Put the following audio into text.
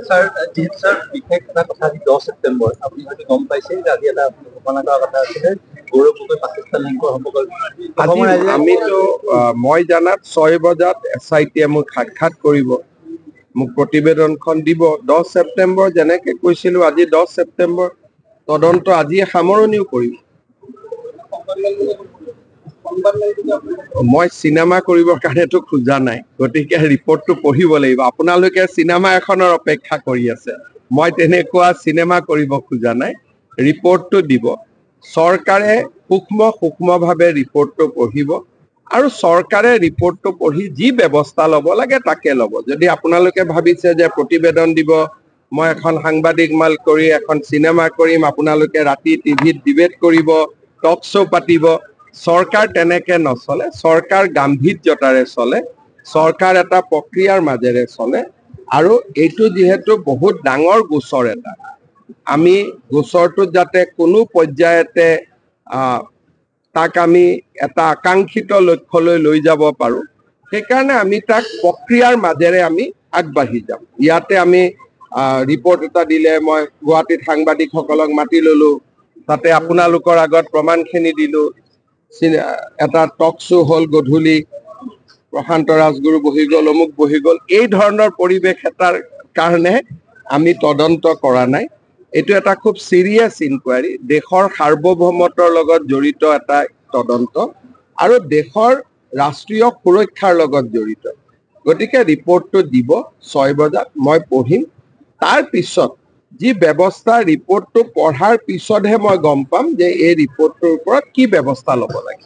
Sir, যেহেতু sir বিশেষ এটা কথা আজি 10 ছেপ্টেম্বৰ আপুনি হয়তো গম পাইছে যে আজি এটা ঘোষণা কৰা কথা আছিলে গৌৰৱ গগৈ পাকিস্তান লিংকৰ সম্পৰ্কত আজি আমিতো মই জানাত 6 বজাত SIT-এ মোক সাক্ষাৎ কৰিব, মোক প্ৰতিবেদনখন দিব। 10 ছেপ্টেম্বৰ যেনেকে কৈছিলো, আজি 10 ছেপ্টেম্বৰ তদন্ত আজি সামৰণিও কৰিম। মই চিনেমা কৰিবৰ কাৰণেতো খোজা নাই, গতিকে ৰিপৰ্টটো পঢ়িব লাগিব। আপোনালোকে চিনেমা এখনৰ অপেক্ষা কৰি আছে, মই তেনেকুৱা চিনেমা কৰিব খোজা নাই। ৰিপৰ্টটো দিব, চৰকাৰে সূক্ষ্মভাৱে ৰিপৰ্টটো পঢ়িব আৰু চৰকাৰে ৰিপৰ্টটো পঢ়ি যি ব্যৱস্থা ল'ব লাগে তাকে ল'ব। যদি আপোনালোকে ভাবিছে যে প্ৰতিবেদন দিব, মই এখন সাংবাদিক মাল কৰি এখন চিনেমা কৰিম, আপোনালোকে ৰাতি টিভিত ডিবেট কৰিব, টক শ্ব' পাতিব, চৰকাৰ তেনেকে নচলে। চৰকাৰ গাম্ভীৰ্যতাৰে চলে, চৰকাৰ এটা প্ৰক্ৰিয়াৰ মাজেৰে চলে। আৰু এইটো যিহেতু বহুত ডাঙৰ গোচৰ এটা, আমি গোচৰটোত যাতে কোনো পৰ্যায়তে তাক আমি এটা আকাংক্ষিত লক্ষ্যলৈ লৈ যাব পাৰোঁ, সেইকাৰণে আমি তাক প্ৰক্ৰিয়াৰ মাজেৰে আমি আগবাঢ়ি যাম। ইয়াতে আমি ৰিপৰ্ট এটা দিলে, মই গুৱাহাটীত সাংবাদিকসকলক মাতি ল'লো, তাতে আপোনালোকৰ আগত প্ৰমাণখিনি দিলোঁ, এটা টক শ্ব' হ'ল গধূলি, প্ৰশান্ত ৰাজগুৰু বহি গ'ল, অমুক বহি গ'ল, এই ধৰণৰ পৰিৱেশ এটাৰ কাৰণে আমি তদন্ত কৰা নাই। এইটো এটা খুব চিৰিয়াছ ইনকুৱাৰী, দেশৰ সাৰ্বভৌমত্বৰ লগত জড়িত এটা তদন্ত আৰু দেশৰ ৰাষ্ট্ৰীয় সুৰক্ষাৰ লগত জড়িত। গতিকে ৰিপৰ্টটো দিব 6 বজাত, মই পঢ়িম। তাৰ পিছত যি ব্যৱস্থা, ৰিপৰ্টটো পঢ়াৰ পিছতহে মই গম পাম যে এই ৰিপৰ্টটোৰ ওপৰত কি ব্যৱস্থা ল'ব লাগে।